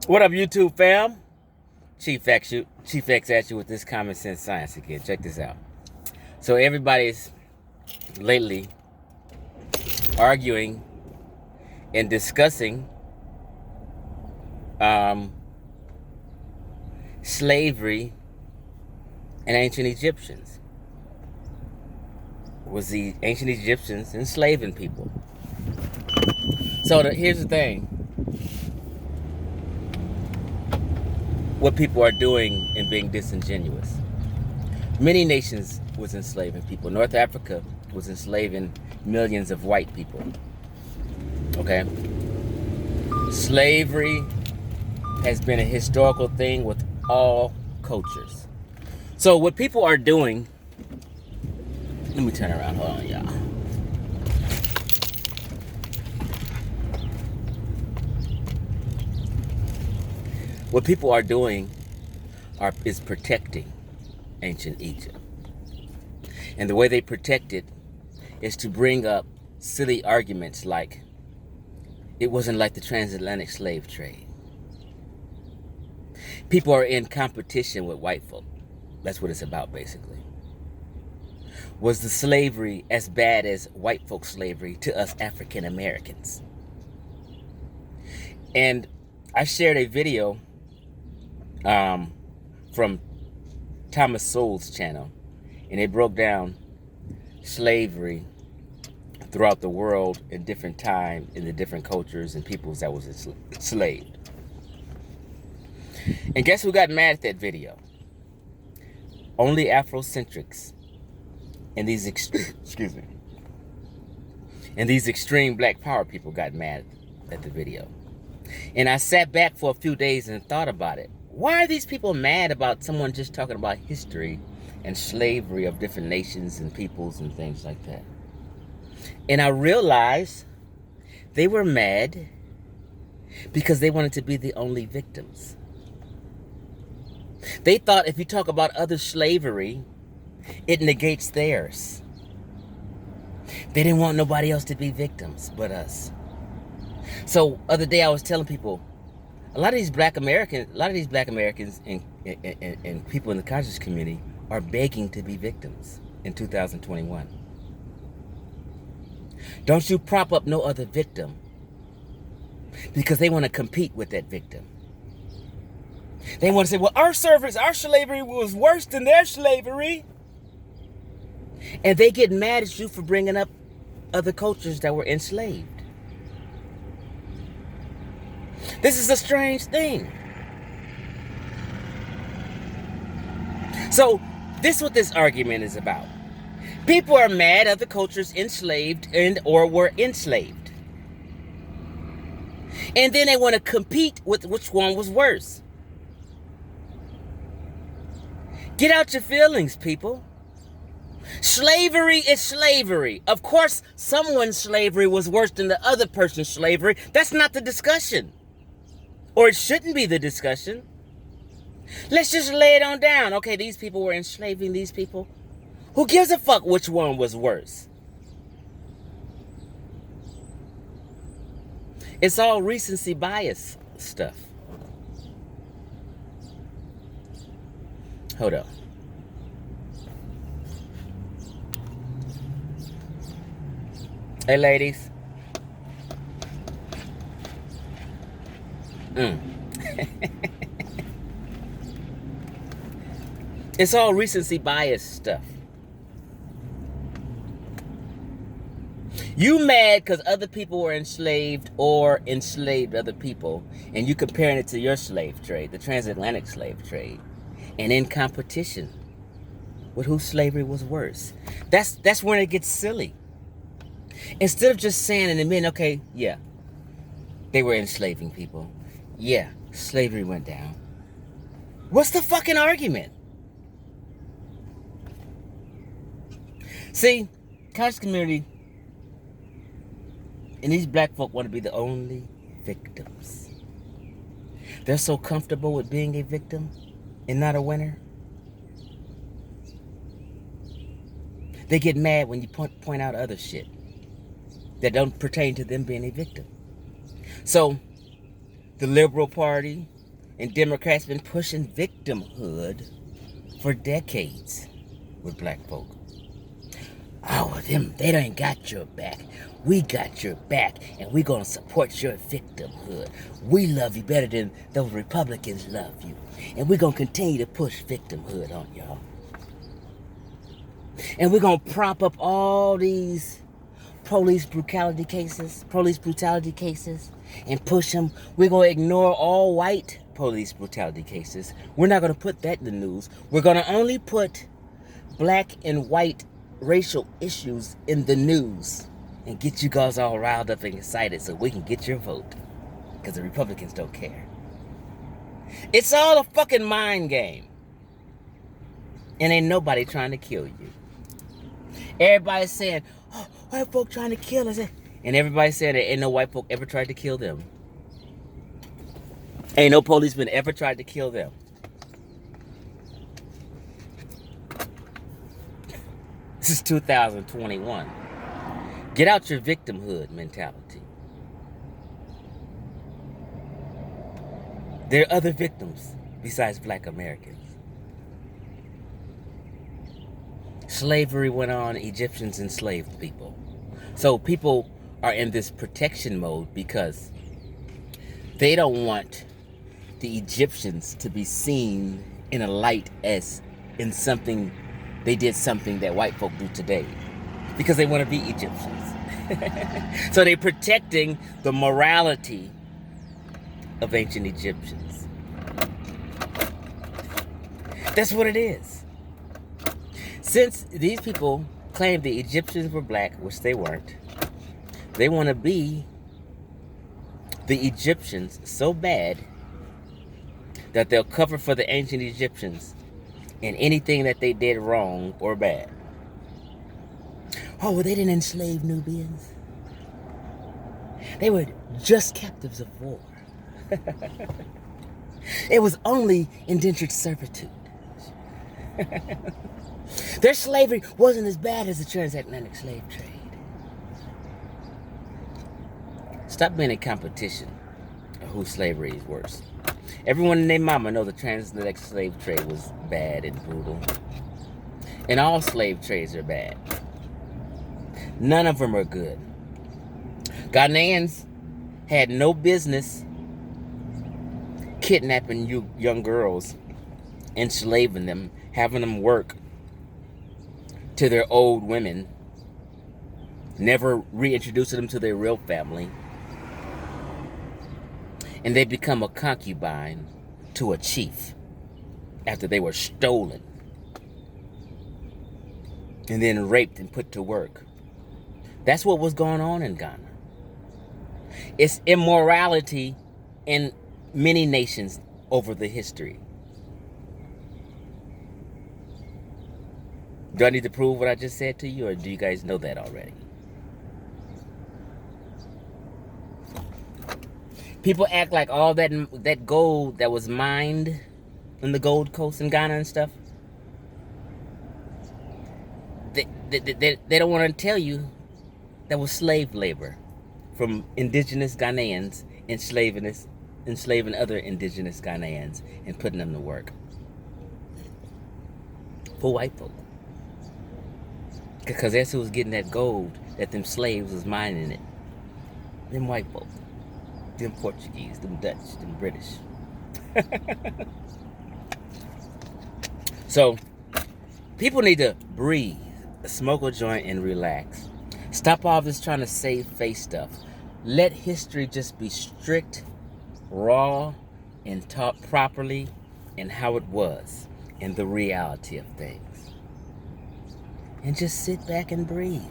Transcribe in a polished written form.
What up, YouTube fam? Chief X at you with this common sense science again. Check this out. So everybody's lately arguing and discussing slavery and ancient Egyptians. Was the ancient Egyptians enslaving people? So here's the thing. What people are doing and being disingenuous. Many nations was enslaving people. North Africa was enslaving millions of white people. Okay? Slavery has been a historical thing with all cultures. So what people are doing, let me turn around, hold on, y'all. What people are doing is protecting ancient Egypt. And the way they protect it is to bring up silly arguments like it wasn't like the transatlantic slave trade. People are in competition with white folk. That's what it's about, basically. Was the slavery as bad as white folks' slavery to us African Americans? And I shared a video from Thomas Sowell's channel, and it broke down slavery throughout the world in different time, in the different cultures and peoples that was enslaved. And guess who got mad at that video? Only Afrocentrics and these extreme black power people got mad at the video. And I sat back for a few days and thought about it. Why are these people mad about someone just talking about history and slavery of different nations and peoples and things like that? And I realized they were mad because they wanted to be the only victims. They thought if you talk about other slavery, it negates theirs. They didn't want nobody else to be victims but us. So other day I was telling people, a lot of these black Americans and people in the conscious community are begging to be victims in 2021. Don't you prop up no other victim because they want to compete with that victim. They want to say, well, our slavery was worse than their slavery. And they get mad at you for bringing up other cultures that were enslaved. This is a strange thing. So this is what this argument is about. People are mad at the cultures enslaved and or were enslaved. And then they want to compete with which one was worse. Get out your feelings, people. Slavery is slavery. Of course, someone's slavery was worse than the other person's slavery. That's not the discussion. Or it shouldn't be the discussion. Let's just lay it on down. Okay, these people were enslaving these people. Who gives a fuck which one was worse? It's all recency bias stuff. Hold on. Hey, ladies. It's all recency bias stuff. You mad because other people were enslaved or enslaved other people, and you comparing it to your slave trade, the transatlantic slave trade, and in competition with whose slavery was worse. That's when it gets silly. Instead of just saying and admitting, okay, yeah, they were enslaving people. Yeah, slavery went down. What's the fucking argument? See, conscious community and these black folk want to be the only victims. They're so comfortable with being a victim and not a winner. They get mad when you point out other shit that don't pertain to them being a victim. So, the Liberal Party, And Democrats been pushing victimhood for decades with black folk. Oh, they ain't got your back. We got your back, and we gonna support your victimhood. We love you better than those Republicans love you. And we're gonna continue to push victimhood on y'all. And we're gonna prop up all these police brutality cases, and push them. We're gonna ignore all white police brutality cases. We're not gonna put that in the news. We're gonna only put black and white racial issues in the news and get you guys all riled up and excited so we can get your vote, because the Republicans don't care. It's all a fucking mind game, and ain't nobody trying to kill you. Everybody's saying, oh, white folk trying to kill us, and everybody's saying that ain't no white folk ever tried to kill them. Ain't no policeman ever tried to kill them. This is 2021. Get out your victimhood mentality. There are other victims besides black Americans. Slavery went on, Egyptians enslaved people. So people are in this protection mode because they don't want the Egyptians to be seen in a light as in something, they did something that white folk do today, because they want to be Egyptians. So they're protecting the morality of ancient Egyptians. That's what it is. Since these people claim the Egyptians were black, which they weren't, they want to be the Egyptians so bad that they'll cover for the ancient Egyptians in anything that they did wrong or bad. Oh, well, they didn't enslave Nubians. They were just captives of war. It was only indentured servitude. Their slavery wasn't as bad as the transatlantic slave trade. Stop being in competition of whose slavery is worse. Everyone and their mama know the transatlantic slave trade was bad and brutal. And all slave trades are bad. None of them are good. Ghanaians had no business kidnapping young girls, enslaving them, having them work to their old women, never reintroducing them to their real family. And they become a concubine to a chief after they were stolen and then raped and put to work. That's what was going on in Ghana. It's immorality in many nations over the history. Do I need to prove what I just said to you, or do you guys know that already? People act like all that gold that was mined in the Gold Coast in Ghana and stuff, they don't want to tell you that was slave labor from indigenous Ghanaians enslaving other indigenous Ghanaians and putting them to work for white folk. Because that's who was getting that gold that them slaves was mining it. Them white folk. Them Portuguese, them Dutch, them British. So, people need to breathe, smoke a joint, and relax. Stop all this trying to save face stuff. Let history just be strict, raw, and taught properly and how it was and the reality of things. And just sit back and breathe.